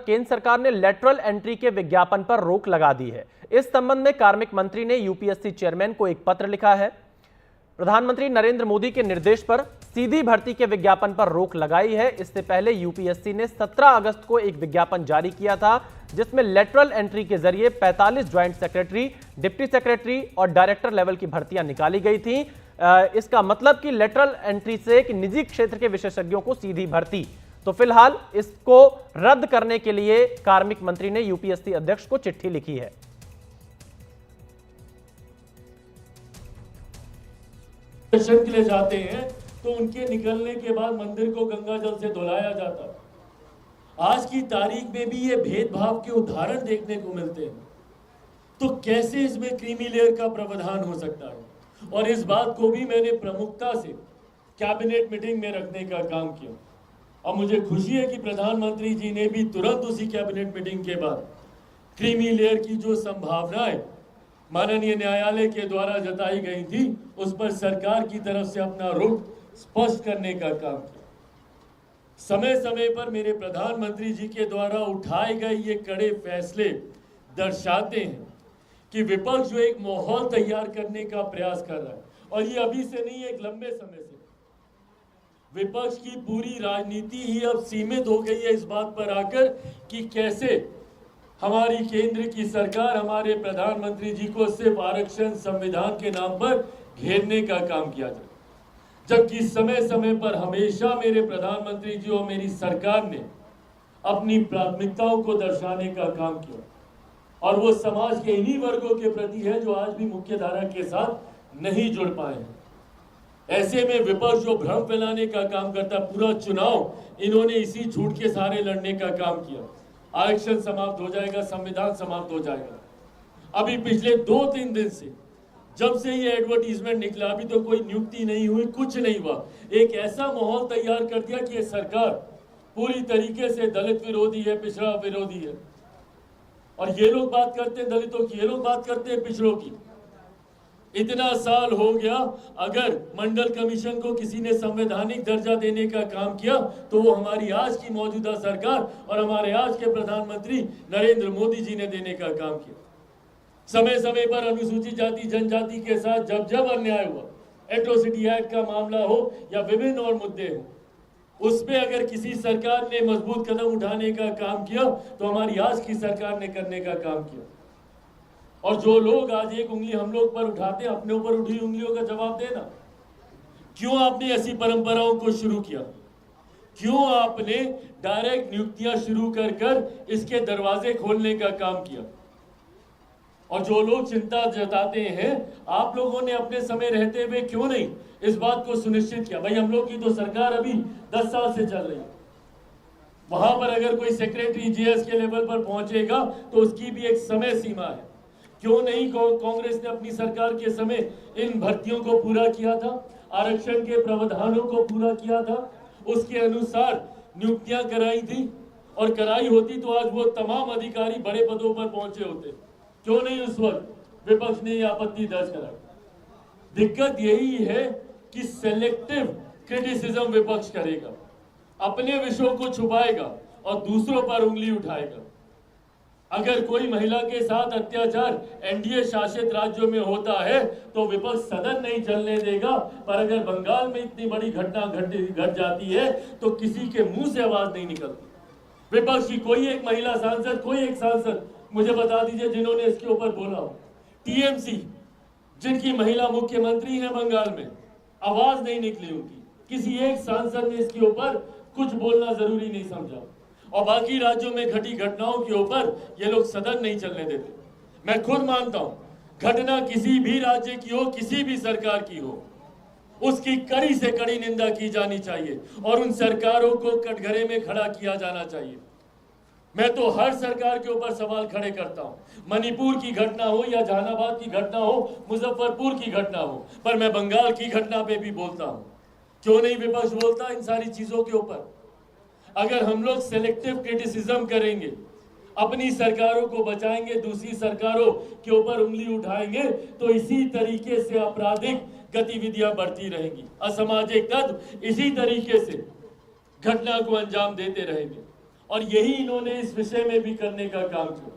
केंद्र सरकार ने लेटरल एंट्री के विज्ञापन पर रोक लगा दी है। इस संबंध में कार्मिक मंत्री ने यूपीएससी चेयरमैन को एक पत्र लिखा है। प्रधानमंत्री नरेंद्र मोदी के निर्देश पर सीधी भर्ती के विज्ञापन पर रोक लगाई है। इससे पहले यूपीएससी ने 17 अगस्त को एक विज्ञापन जारी किया था, जिसमें लेटरल एंट्री के जरिए 45 ज्वाइंट सेक्रेटरी, डिप्टी सेक्रेटरी और डायरेक्टर लेवल की भर्तियां निकाली गई थी। इसका मतलब कि लेटरल एंट्री से एक निजी क्षेत्र के विशेषज्ञों को सीधी भर्ती। तो फिलहाल इसको रद्द करने के लिए कार्मिक मंत्री ने यूपीएससी अध्यक्ष को चिट्ठी लिखी है। दर्शन के लिए जाते हैं तो उनके निकलने के बाद मंदिर को गंगा जल से धुलाया जाता है। आज की तारीख में भी ये भेदभाव के उदाहरण देखने को मिलते हैं। तो कैसे इसमें क्रीमी लेयर का प्रावधान हो सकता है? और इस बात को भी मैंने प्रमुखता से कैबिनेट मीटिंग में रखने का काम किया। और मुझे खुशी है कि प्रधानमंत्री जी ने भी तुरंत उसी कैबिनेट मीटिंग के बाद क्रीमी लेयर की जो संभावनाएं माननीय न्यायालय के द्वारा जताई गई थी, उस पर सरकार की तरफ से अपना रुख स्पष्ट करने का काम किया। समय समय पर मेरे प्रधानमंत्री जी के द्वारा उठाए गए ये कड़े फैसले दर्शाते हैं कि विपक्ष जो एक माहौल तैयार करने का प्रयास कर रहा है, और ये अभी से नहीं, एक लंबे समय से विपक्ष की पूरी राजनीति ही अब सीमित हो गई है इस बात पर आकर कि कैसे हमारी केंद्र की सरकार हमारे प्रधानमंत्री जी को सिर्फ आरक्षण संविधान के नाम पर घेरने का काम किया जाए, जबकि समय समय पर हमेशा मेरे प्रधानमंत्री जी और मेरी सरकार ने अपनी प्राथमिकताओं को दर्शाने का काम किया। और वो समाज के इन्हीं वर्गों के प्रति है जो आज भी मुख्य धारा के साथ नहीं जुड़ पाए हैं। ऐसे में विपक्ष जो भ्रम फैलाने का काम करता, पूरा चुनाव इन्होंने इसी झूठ के सहारे लड़ने का काम किया। आरक्षण समाप्त हो जाएगा, संविधान समाप्त हो जाएगा। अभी पिछले 2-3 दिन से जब से ये एडवर्टीजमेंट निकला, अभी तो कोई नियुक्ति नहीं हुई, कुछ नहीं हुआ। एक ऐसा माहौल तैयार कर दिया कि ये सरकार पूरी तरीके से दलित विरोधी है, पिछड़ा विरोधी है। और ये लोग बात करते हैं दलितों की, ये लोग बात करते हैं पिछड़ों की। इतना साल हो गया, अगर मंडल कमीशन को किसी ने संवैधानिक दर्जा देने का काम किया तो वो हमारी आज की मौजूदा सरकार और हमारे आज के प्रधानमंत्री नरेंद्र मोदी जी ने देने का काम किया। समय समय पर अनुसूचित जाति जनजाति के साथ जब जब अन्याय हुआ, एट्रोसिटी एक्ट का मामला हो या विभिन्न और मुद्दे हो, उसमें अगर किसी सरकार ने मजबूत कदम उठाने का काम किया तो हमारी आज की सरकार ने करने का काम किया। और जो लोग आज एक उंगली हम लोग पर उठाते हैं, अपने ऊपर उठी उंगलियों का जवाब देना। क्यों आपने ऐसी परंपराओं को शुरू किया? क्यों आपने डायरेक्ट नियुक्तियां शुरू कर कर इसके दरवाजे खोलने का काम किया? और जो लोग चिंता जताते हैं, आप लोगों ने अपने समय रहते हुए क्यों नहीं इस बात को सुनिश्चित किया? भाई, हम लोग की तो सरकार अभी 10 साल से चल रही है। वहां पर अगर कोई सेक्रेटरी जीएस के लेवल पर पहुंचेगा तो उसकी भी एक समय सीमा है। क्यों नहीं कांग्रेस ने अपनी सरकार के समय इन भर्तियों को पूरा किया था, आरक्षण के प्रावधानों को पूरा किया था, उसके अनुसार नियुक्तियां कराई थी, और कराई होती तो आज वो तमाम अधिकारी बड़े पदों पर पहुंचे होते। क्यों नहीं उस वक्त विपक्ष ने यह आपत्ति दर्ज कराई? दिक्कत यही है कि सेलेक्टिव क्रिटिसिज्म विपक्ष करेगा, अपने विषयों को छुपाएगा और दूसरों पर उंगली उठाएगा। अगर कोई महिला के साथ अत्याचार एनडीए शासित राज्यों में होता है तो विपक्ष सदन नहीं चलने देगा, पर अगर बंगाल में इतनी बड़ी घटना घट जाती है तो किसी के मुंह से आवाज नहीं निकलती। विपक्ष की कोई एक महिला सांसद, कोई एक सांसद मुझे बता दीजिए जिन्होंने इसके ऊपर बोला हो। टीएमसी जिनकी महिला मुख्यमंत्री है बंगाल में, आवाज नहीं निकली उनकी, किसी एक सांसद ने इसके ऊपर कुछ बोलना जरूरी नहीं समझा। और बाकी राज्यों में घटी घटनाओं के ऊपर ये लोग सदन नहीं चलने देते। मैं खुद मानता हूं घटना किसी भी राज्य की हो, किसी भी सरकार की हो, उसकी कड़ी से कड़ी निंदा की जानी चाहिए और उन सरकारों को कटघरे में खड़ा किया जाना चाहिए। मैं तो हर सरकार के ऊपर सवाल खड़े करता हूं, मणिपुर की घटना हो या जहानाबाद की घटना हो, मुजफ्फरपुर की घटना हो, पर मैं बंगाल की घटना पे भी बोलता हूं। क्यों नहीं विपक्ष बोलता इन सारी चीजों के ऊपर? अगर हम लोग सेलेक्टिव क्रिटिसिज्म करेंगे, अपनी सरकारों को बचाएंगे, दूसरी सरकारों के ऊपर उंगली उठाएंगे, तो इसी तरीके से आपराधिक गतिविधियां बढ़ती रहेंगी, असामाजिक तत्व इसी तरीके से घटना को अंजाम देते रहेंगे। और यही इन्होंने इस विषय में भी करने का काम किया।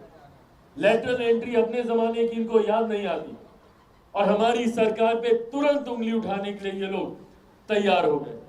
लेटरल एंट्री अपने जमाने की इनको याद नहीं आती और हमारी सरकार पे तुरंत उंगली उठाने के लिए ये लोग तैयार हो गए।